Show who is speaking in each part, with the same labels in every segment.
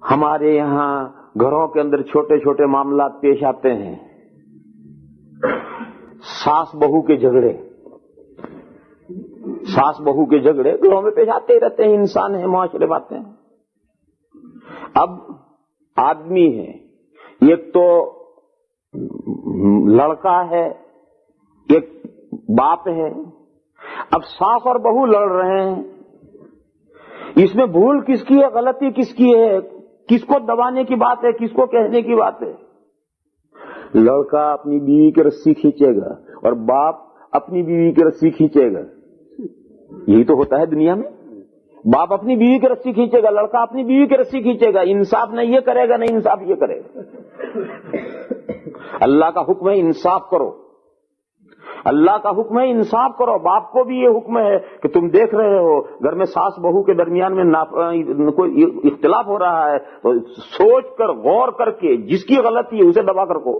Speaker 1: ہمارے یہاں گھروں کے اندر چھوٹے چھوٹے معاملات پیش آتے ہیں، ساس بہو کے جھگڑے، ساس بہو کے جھگڑے گھروں میں پیش آتے ہی رہتے ہیں، انسان ہیں، معاشرے باتیں ہیں۔ اب آدمی ہے، ایک تو لڑکا ہے، ایک باپ ہے، اب ساس اور بہو لڑ رہے ہیں، اس میں بھول کس کی ہے، غلطی کس کی ہے، کس کو دبانے کی بات ہے، کس کو کہنے کی بات ہے؟ لڑکا اپنی بیوی کی رسی کھینچے گا اور باپ اپنی بیوی کی رسی کھینچے گا، یہی تو ہوتا ہے دنیا میں۔ باپ اپنی بیوی کی رسی کھینچے گا، لڑکا اپنی بیوی کی رسی کھینچے گا، انصاف نہ یہ کرے گا نہ انصاف یہ کرے گا۔ اللہ کا حکم ہے انصاف کرو، اللہ کا حکم ہے انصاف کرو۔ باپ کو بھی یہ حکم ہے کہ تم دیکھ رہے ہو گھر میں ساس بہو کے درمیان میں کوئی اختلاف ہو رہا ہے تو سوچ کر غور کر کے جس کی غلطی ہے اسے دبا کر کو،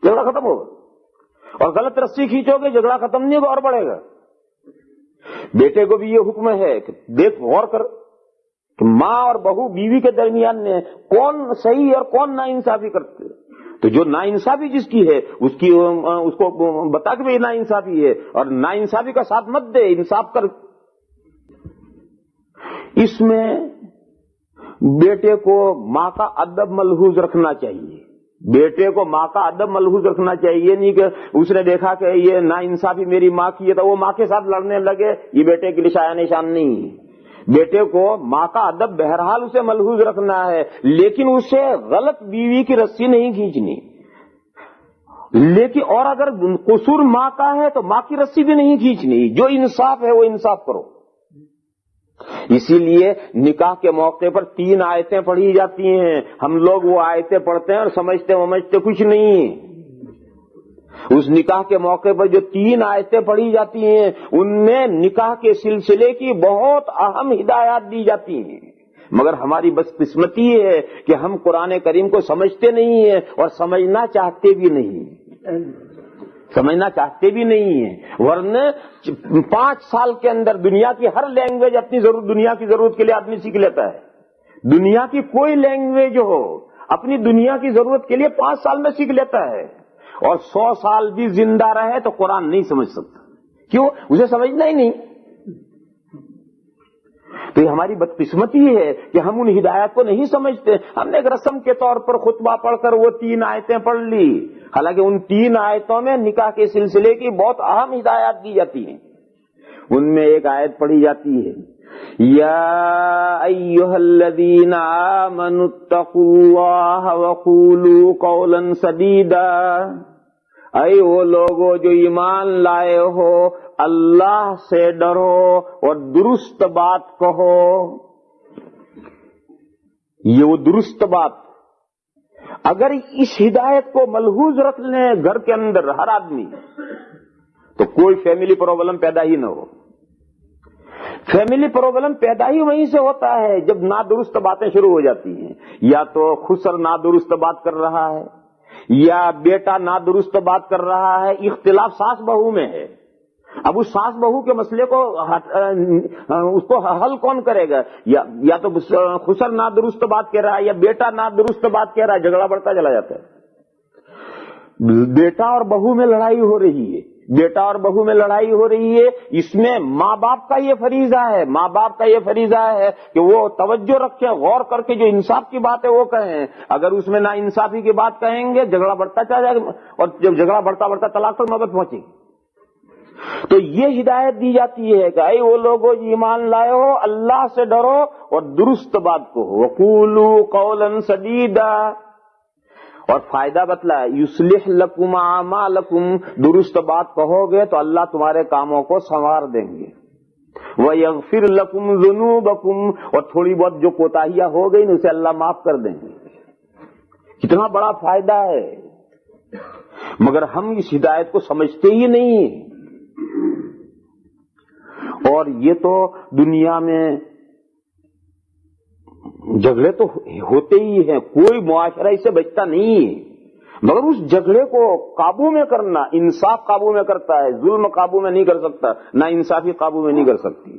Speaker 1: جھگڑا ختم ہوگا۔ اور غلط رسی کھینچو گے جھگڑا ختم نہیں ہوگا اور بڑھے گا۔ بیٹے کو بھی یہ حکم ہے کہ دیکھ غور کر کہ ماں اور بہو بیوی کے درمیان میں کون صحیح اور کون ناانصافی کرتے، تو جو ناانصافی جس کی ہے اس کو بتا کہ بھئی ناانصافی ہے اور ناانصافی کا ساتھ مت دے، انصاف کر۔ اس میں بیٹے کو ماں کا ادب ملحوظ رکھنا چاہیے، بیٹے کو ماں کا ادب ملحوظ رکھنا چاہیے، نہیں کہ اس نے دیکھا کہ یہ ناانصافی میری ماں کی ہے تو وہ ماں کے ساتھ لڑنے لگے، یہ بیٹے کے لیے شایان نشان نہیں ہے۔ بیٹے کو ماں کا ادب بہرحال اسے ملحوظ رکھنا ہے، لیکن اسے غلط بیوی کی رسی نہیں کھینچنی، لیکن اور اگر قصور ماں کا ہے تو ماں کی رسی بھی نہیں کھینچنی، جو انصاف ہے وہ انصاف کرو۔ اسی لیے نکاح کے موقع پر 3 آیتیں پڑھی جاتی ہیں، ہم لوگ وہ آیتیں پڑھتے ہیں اور سمجھتے کچھ نہیں۔ اس نکاح کے موقع پر جو 3 آیتیں پڑھی جاتی ہیں ان میں نکاح کے سلسلے کی بہت اہم ہدایات دی جاتی ہیں، مگر ہماری بدقسمتی یہ ہے کہ ہم قرآن کریم کو سمجھتے نہیں ہیں اور سمجھنا چاہتے بھی نہیں ہیں، ورنہ 5 سال کے اندر دنیا کی ہر لینگویج اپنی دنیا کی ضرورت کے لیے آدمی سیکھ لیتا ہے۔ دنیا کی کوئی لینگویج ہو اپنی دنیا کی ضرورت کے لیے 5 سال میں سیکھ لیتا ہے، اور 100 سال بھی زندہ رہے تو قرآن نہیں سمجھ سکتا، کیوں؟ اسے سمجھنا ہی نہیں۔ تو یہ ہماری بدقسمتی ہے کہ ہم ان ہدایات کو نہیں سمجھتے۔ ہم نے ایک رسم کے طور پر خطبہ پڑھ کر وہ 3 آیتیں پڑھ لی، حالانکہ ان 3 آیتوں میں نکاح کے سلسلے کی بہت اہم ہدایات دی جاتی ہیں۔ ان میں ایک آیت پڑھی جاتی ہے، یا ایھا الذین آمنوا اتقوا اللہ وقولوا قولا سدیدا، اے وہ لوگو جو ایمان لائے ہو اللہ سے ڈرو اور درست بات کہو۔ یہ وہ درست بات، اگر اس ہدایت کو ملحوظ رکھ لیں گھر کے اندر ہر آدمی تو کوئی فیملی پرابلم پیدا ہی نہ ہو۔ فیملی پرابلم پیدا ہی وہیں سے ہوتا ہے جب نادرست باتیں شروع ہو جاتی ہیں، یا تو خسر نادرست بات کر رہا ہے یا بیٹا نادرست بات کر رہا ہے، اختلاف ساس بہو میں ہے۔ اب اس ساس بہو کے مسئلے کو اس کو حل کون کرے گا؟ یا تو خسر نادرست بات کہہ رہا ہے یا بیٹا نادرست بات کہہ رہا ہے، جھگڑا بڑھتا چلا جاتا ہے۔ بیٹا اور بہو میں لڑائی ہو رہی ہے، بیٹا اور بہو میں لڑائی ہو رہی ہے، اس میں ماں باپ کا یہ فریضہ ہے کہ وہ توجہ رکھیں، غور کر کے جو انصاف کی بات ہے وہ کہیں۔ اگر اس میں نا انصافی کی بات کہیں گے جھگڑا بڑھتا چلا جائے گا، اور جب جھگڑا بڑھتا طلاق تک نوبت پہنچے گی۔ تو یہ ہدایت دی جاتی ہے کہ اے وہ لوگو ایمان لائے ہو اللہ سے ڈرو اور درست بات کو وقولوا قولا سدیدا، اور فائدہ بتلا یصلح لکم اعمالکم، درست بات کہو گے تو اللہ تمہارے کاموں کو سنوار دیں گے، ویغفر لکم ذنوبکم، اور تھوڑی بہت جو کوتاہیاں ہو گئی اسے اللہ معاف کر دیں گے۔ کتنا بڑا فائدہ ہے، مگر ہم اس ہدایت کو سمجھتے ہی نہیں، اور یہ تو دنیا میں جھگڑے تو ہوتے ہی ہیں، کوئی معاشرہ اس سے بچتا نہیں ہے، مگر اس جھگڑے کو قابو میں کرنا، انصاف قابو میں کرتا ہے، ظلم قابو میں نہیں کر سکتا، نہ انصافی قابو میں نہیں کر سکتی۔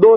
Speaker 1: 2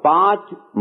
Speaker 1: 5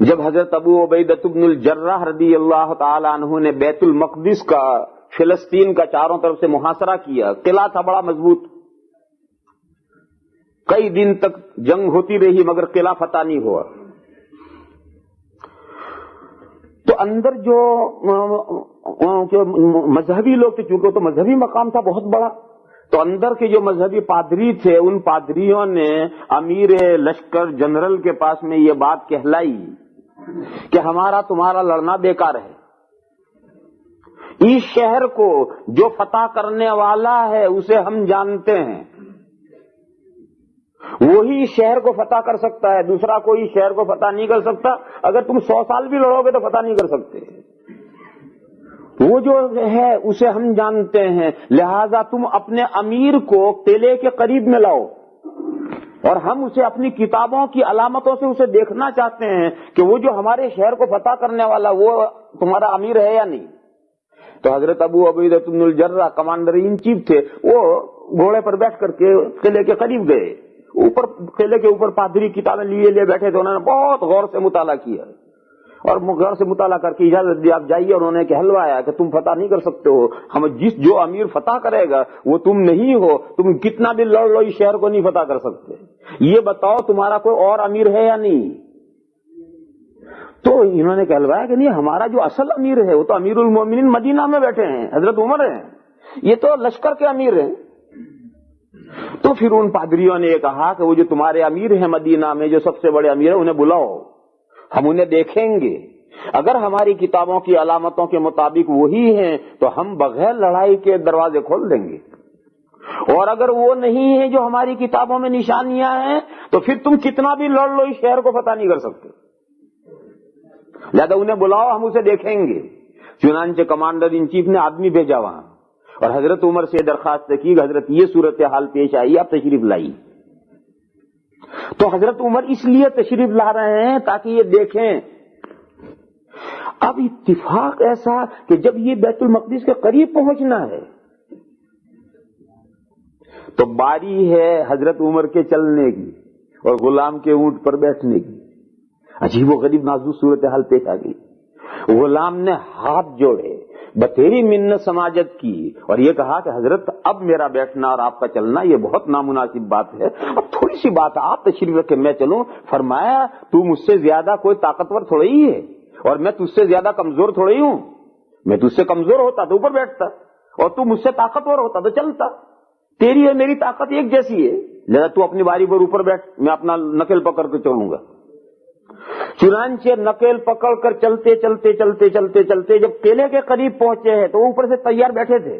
Speaker 1: جب حضرت ابو عبیدہ بن الجراح رضی اللہ تعالی عنہ نے بیت المقدس کا، فلسطین کا چاروں طرف سے محاصرہ کیا، قلعہ تھا بڑا مضبوط، کئی دن تک جنگ ہوتی رہی مگر قلعہ فتح نہیں ہوا، تو اندر جو مذہبی لوگ تھے، چونکہ تو مذہبی مقام تھا بہت بڑا، تو اندر کے جو مذہبی پادری تھے ان پادریوں نے امیر لشکر جنرل کے پاس میں یہ بات کہلائی کہ ہمارا تمہارا لڑنا بیکار ہے، اس شہر کو جو فتح کرنے والا ہے اسے ہم جانتے ہیں، وہی اس شہر کو فتح کر سکتا ہے، دوسرا کوئی اس شہر کو فتح نہیں کر سکتا، اگر تم 100 سال بھی لڑو گے تو فتح نہیں کر سکتے، وہ جو ہے اسے ہم جانتے ہیں، لہذا تم اپنے امیر کو قلعے کے قریب میں لاؤ، اور ہم اسے اپنی کتابوں کی علامتوں سے اسے دیکھنا چاہتے ہیں کہ وہ جو ہمارے شہر کو فتح کرنے والا وہ تمہارا امیر ہے یا نہیں۔ تو حضرت ابو عبیدہ بن الجراح کمانڈر ان چیف تھے، وہ گھوڑے پر بیٹھ کر کے قلعے کے قریب گئے، اوپر قلعے کے اوپر پادری کتابیں لیے بیٹھے تھے، انہوں نے بہت غور سے مطالعہ کیا اور غور سے مطالعہ کر کے اجازت دی آپ جائیے، اور انہوں نے کہلوایا کہ تم فتح نہیں کر سکتے ہو، ہم جو امیر فتح کرے گا وہ تم نہیں ہو، تم کتنا بھی لڑ لو اس شہر کو نہیں فتح کر سکتے، یہ بتاؤ تمہارا کوئی اور امیر ہے یا نہیں؟ تو انہوں نے کہلوایا کہ نہیں، ہمارا جو اصل امیر ہے وہ تو امیر المومنین مدینہ میں بیٹھے ہیں، حضرت عمر ہیں، یہ تو لشکر کے امیر ہیں۔ تو پھر ان پادریوں نے یہ کہا کہ وہ جو تمہارے امیر ہیں مدینہ میں، جو سب سے بڑے امیر ہیں، انہیں بلاؤ، ہم انہیں دیکھیں گے، اگر ہماری کتابوں کی علامتوں کے مطابق وہی ہیں تو ہم بغیر لڑائی کے دروازے کھول دیں گے، اور اگر وہ نہیں ہیں جو ہماری کتابوں میں نشانیاں ہیں تو پھر تم کتنا بھی لڑ لو اس شہر کو فتح نہیں کر سکتے، لہذا انہیں بلاؤ، ہم اسے دیکھیں گے۔ چنانچہ کمانڈر ان چیف نے آدمی بھیجا وہاں اور حضرت عمر سے درخواست کی کہ حضرت یہ صورتحال پیش آئی، آپ تشریف لائی۔ تو حضرت عمر اس لیے تشریف لا رہے ہیں تاکہ یہ دیکھیں۔ اب اتفاق ایسا کہ جب یہ بیت المقدس کے قریب پہنچنا ہے تو باری ہے حضرت عمر کے چلنے کی اور غلام کے اونٹ پر بیٹھنے کی، عجیب و غریب نازک صورتحال پیش آ گئی۔ غلام نے ہاتھ جوڑے، بتیری منت سماجت کی اور یہ کہا کہ حضرت اب میرا بیٹھنا اور آپ کا چلنا یہ بہت نامناسب بات ہے، اب تھوڑی سی بات آپ تشریف رکھے میں چلوں۔ فرمایا تو مجھ سے زیادہ کوئی طاقتور تھوڑی ہی ہے اور میں تجھ سے زیادہ کمزور تھوڑی ہوں، میں تجھ سے کمزور ہوتا تو اوپر بیٹھتا اور تو مجھ سے طاقتور ہوتا تو چلتا، تیری اور میری طاقت ایک جیسی ہے، لہذا تو اپنی باری پر اوپر بیٹھ، میں اپنا نکل پکڑ کے چلوں گا۔ چنانچہ نکیل پکڑ کر چلتے چلتے چلتے چلتے چلتے جب قلعے کے قریب پہنچے ہیں تو اوپر سے تیار بیٹھے تھے،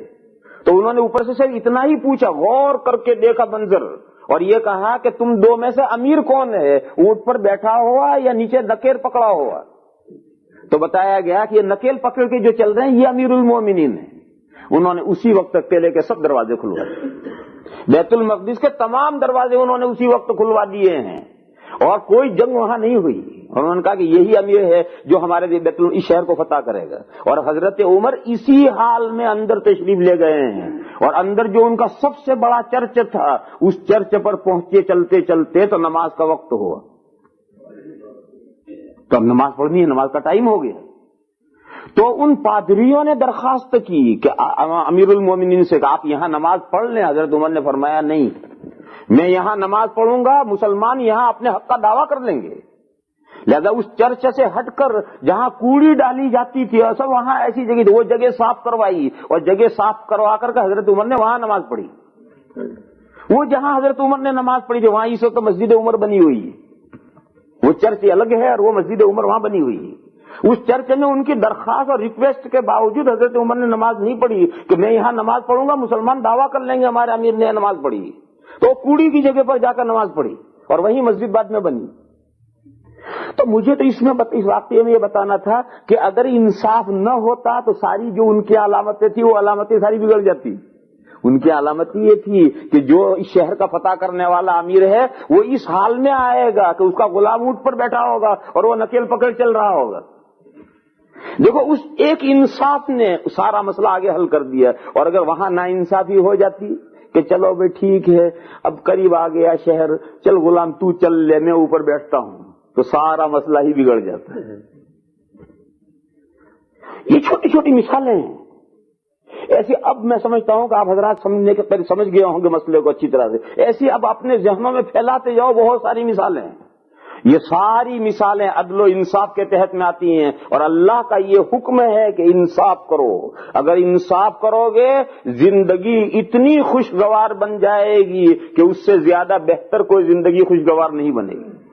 Speaker 1: تو انہوں نے اوپر سے صرف اتنا ہی پوچھا، غور کر کے دیکھا منظر اور یہ کہا کہ تم دو میں سے امیر کون ہے، اونٹ پر بیٹھا ہوا یا نیچے نکیل پکڑا ہوا؟ تو بتایا گیا کہ یہ نکیل پکڑ کے جو چل رہے ہیں یہ امیر المومنین ہیں۔ انہوں نے اسی وقت قلعے کے سب دروازے کھلوائے، بیت المقدس کے تمام دروازے انہوں نے اسی وقت کھلوا دیے ہیں اور کوئی جنگ وہاں نہیں ہوئی، اور انہوں نے کہا کہ یہی امیر ہے جو ہمارے بیت اس شہر کو فتح کرے گا، اور حضرت عمر اسی حال میں اندر تشریف لے گئے ہیں، اور اندر جو ان کا سب سے بڑا چرچ تھا اس چرچ پر پہنچے چلتے چلتے تو نماز کا وقت ہوا، تو اب نماز پڑھنی ہے، نماز کا ٹائم ہو گیا۔ تو ان پادریوں نے درخواست کی کہ امیر المومنین سے کہ آپ یہاں نماز پڑھ لیں۔ حضرت عمر نے فرمایا نہیں، میں یہاں نماز پڑھوں گا، مسلمان یہاں اپنے حق کا دعویٰ کر لیں گے، لہذا اس چرچ سے ہٹ کر جہاں کوڑی ڈالی جاتی تھی اور سب وہاں ایسی جگہ تھی، وہ جگہ صاف کروائی اور جگہ صاف کروا کر حضرت عمر نے وہاں نماز پڑھی۔ وہ جہاں حضرت عمر نے نماز پڑھی تھی وہاں اس وقت مسجد عمر بنی ہوئی ہے، وہ چرچ الگ ہے اور وہ مسجد عمر وہاں بنی ہوئی ہے۔ اس چرچ میں ان کی درخواست اور ریکویسٹ کے باوجود حضرت عمر نے نماز نہیں پڑھی کہ میں یہاں نماز پڑھوں گا، مسلمان دعویٰ کر لیں گے ہمارے امیر نے نماز پڑھی، تو کوڑی کی جگہ پر جا کر نماز پڑھی اور وہیں مسجد بعد میں بنی۔ تو مجھے تو اس واقعے میں یہ بتانا تھا کہ اگر انصاف نہ ہوتا تو ساری جو ان کی علامتیں تھی وہ علامتیں ساری بگڑ جاتی۔ ان کی علامت یہ تھی کہ جو اس شہر کا فتح کرنے والا امیر ہے وہ اس حال میں آئے گا کہ اس کا غلام اونٹ پر بیٹھا ہوگا اور وہ نکیل پکڑ چل رہا ہوگا۔ دیکھو اس ایک انصاف نے سارا مسئلہ آگے حل کر دیا، اور اگر وہاں نا انصافی ہو جاتی کہ چلو بھائی ٹھیک ہے اب قریب آ گیا شہر، چل غلام تو چل لے، میں اوپر بیٹھتا ہوں، تو سارا مسئلہ ہی بگڑ جاتا ہے. یہ چھوٹی چھوٹی مثالیں ہیں ایسی. اب میں سمجھتا ہوں کہ آپ حضرات سمجھ گئے ہوں گے مسئلے کو اچھی طرح سے. ایسی اب اپنے ذہنوں میں پھیلاتے جاؤ, بہت ساری مثالیں ہیں. یہ ساری مثالیں عدل و انصاف کے تحت میں آتی ہیں, اور اللہ کا یہ حکم ہے کہ انصاف کرو. اگر انصاف کرو گے زندگی اتنی خوشگوار بن جائے گی کہ اس سے زیادہ بہتر کوئی زندگی خوشگوار نہیں بنے گی.